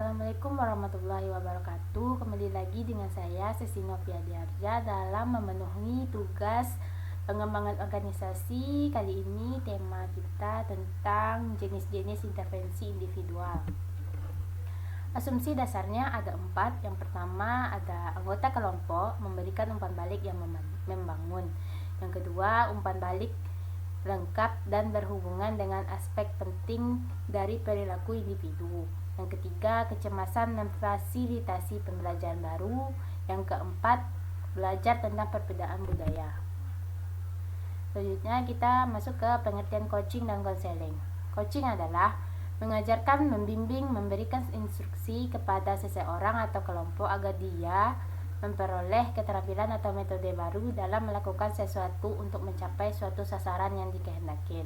Assalamualaikum warahmatullahi wabarakatuh. Kembali lagi dengan saya Sesi Novia Diarja dalam memenuhi tugas pengembangan organisasi. Kali ini tema kita tentang jenis-jenis intervensi individual. Asumsi dasarnya ada 4. Yang pertama, ada anggota kelompok memberikan umpan balik yang membangun. Yang kedua, umpan balik lengkap dan berhubungan dengan aspek penting dari perilaku individu. Yang ketiga, kecemasan memfasilitasi pembelajaran baru. Yang keempat, belajar tentang perbedaan budaya. Selanjutnya kita masuk ke pengertian coaching dan konseling. Coaching adalah mengajarkan, membimbing, memberikan instruksi kepada seseorang atau kelompok agar dia memperoleh keterampilan atau metode baru dalam melakukan sesuatu untuk mencapai suatu sasaran yang dikehendaki.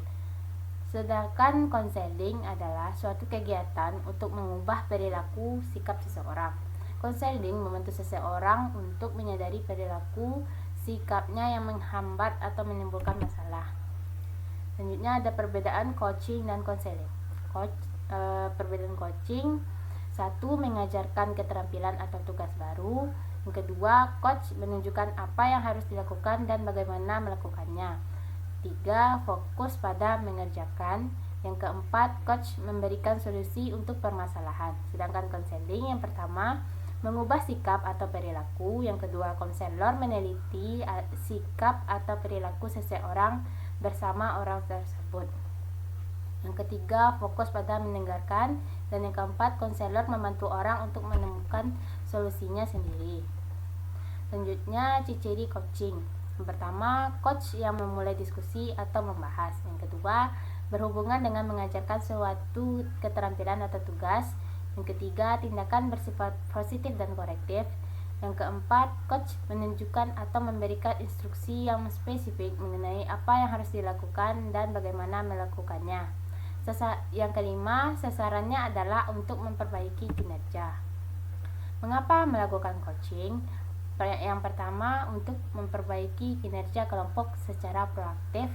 Sedangkan konseling adalah suatu kegiatan untuk mengubah perilaku sikap seseorang. Konseling membantu seseorang untuk menyadari perilaku sikapnya yang menghambat atau menimbulkan masalah. Selanjutnya ada perbedaan coaching dan konseling. Perbedaan coaching: 1. Mengajarkan keterampilan atau tugas baru. Yang kedua, coach menunjukkan apa yang harus dilakukan dan bagaimana melakukannya. 3. Fokus pada mengerjakan. Yang keempat, coach memberikan solusi untuk permasalahan. Sedangkan konseling yang pertama mengubah sikap atau perilaku. Yang kedua, konselor meneliti sikap atau perilaku seseorang bersama orang tersebut. Yang ketiga, fokus pada mendengarkan. Dan yang keempat, konselor membantu orang untuk menemukan solusinya sendiri. Selanjutnya, ciri-ciri coaching. Yang pertama, coach yang memulai diskusi atau membahas. Yang kedua, berhubungan dengan mengajarkan suatu keterampilan atau tugas. Yang ketiga, tindakan bersifat positif dan korektif. Yang keempat, coach menunjukkan atau memberikan instruksi yang spesifik mengenai apa yang harus dilakukan dan bagaimana melakukannya. Yang kelima, sasarannya adalah untuk memperbaiki kinerja. Mengapa melakukan coaching? Yang pertama, untuk memperbaiki kinerja kelompok secara proaktif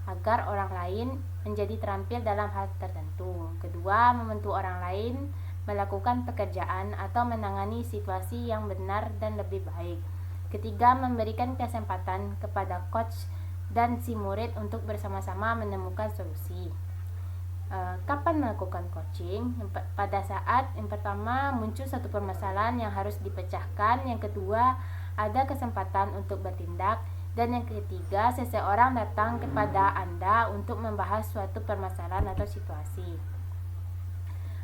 agar orang lain menjadi terampil dalam hal tertentu. Kedua, membantu orang lain melakukan pekerjaan atau menangani situasi yang benar dan lebih baik. Ketiga, memberikan kesempatan kepada coach dan si murid untuk bersama-sama menemukan solusi. Kapan melakukan coaching? Pada saat yang pertama muncul satu permasalahan yang harus dipecahkan. Yang kedua, ada kesempatan untuk bertindak. Dan yang ketiga, seseorang datang kepada Anda untuk membahas suatu permasalahan atau situasi.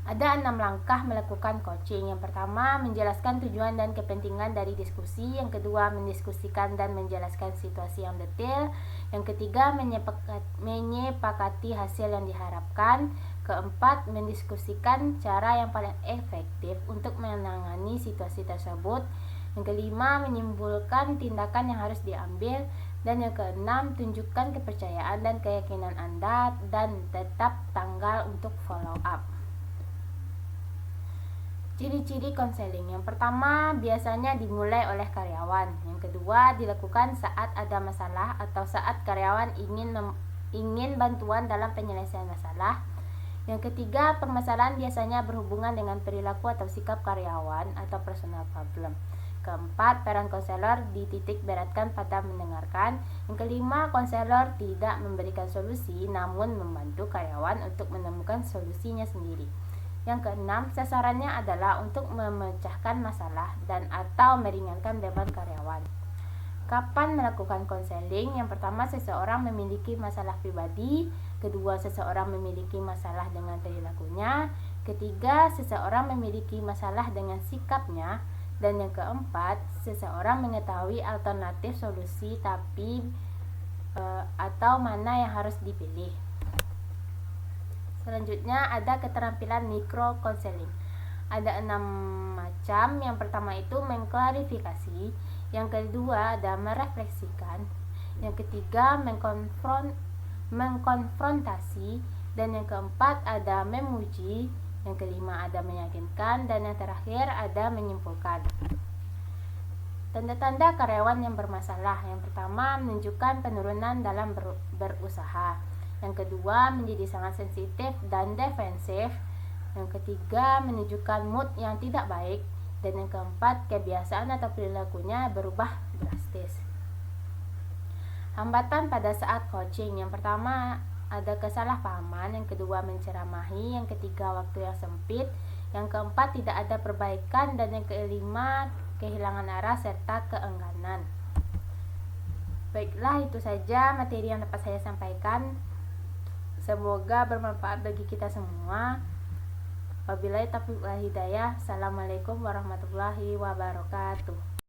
Ada 6 langkah melakukan coaching. Yang pertama, menjelaskan tujuan dan kepentingan dari diskusi. Yang kedua, mendiskusikan dan menjelaskan situasi yang detail. Yang ketiga, menyepakati hasil yang diharapkan. Keempat, mendiskusikan cara yang paling efektif untuk menangani situasi tersebut. Yang kelima, menyimpulkan tindakan yang harus diambil. Dan yang keenam, tunjukkan kepercayaan dan keyakinan Anda dan tetap tanggal untuk follow up. Ciri-ciri konseling. Yang pertama, biasanya dimulai oleh karyawan. Yang kedua, dilakukan saat ada masalah atau saat karyawan ingin bantuan dalam penyelesaian masalah. Yang ketiga, permasalahan biasanya berhubungan dengan perilaku atau sikap karyawan atau personal problem. Keempat, peran konselor dititik beratkan pada mendengarkan. Yang kelima, konselor tidak memberikan solusi namun membantu karyawan untuk menemukan solusinya sendiri. Yang keenam, sasarannya adalah untuk memecahkan masalah dan atau meringankan beban karyawan. Kapan melakukan konseling? Yang pertama, seseorang memiliki masalah pribadi. Kedua, seseorang memiliki masalah dengan perilakunya. Ketiga, seseorang memiliki masalah dengan sikapnya. Dan yang keempat, seseorang mengetahui alternatif solusi atau mana yang harus dipilih. Selanjutnya ada keterampilan mikro konseling. Ada 6 macam. Yang pertama itu mengklarifikasi. Yang kedua ada merefleksikan. Yang ketiga mengkonfrontasi. Dan yang keempat ada memuji. Yang kelima ada meyakinkan. Dan yang terakhir ada menyimpulkan. Tanda-tanda karyawan yang bermasalah. Yang pertama, menunjukkan penurunan dalam berusaha. Yang kedua, menjadi sangat sensitif dan defensif. Yang ketiga, menunjukkan mood yang tidak baik. Dan yang keempat, kebiasaan atau perilakunya berubah drastis. Hambatan pada saat coaching. Yang pertama, ada kesalahpahaman. Yang kedua, menceramahi. Yang ketiga, waktu yang sempit. Yang keempat, tidak ada perbaikan. Dan yang kelima, kehilangan arah serta keengganan. Baiklah, itu saja materi yang dapat saya sampaikan. Semoga bermanfaat bagi kita semua. Wabillahi taufiq wal hidayah. Assalamualaikum warahmatullahi wabarakatuh.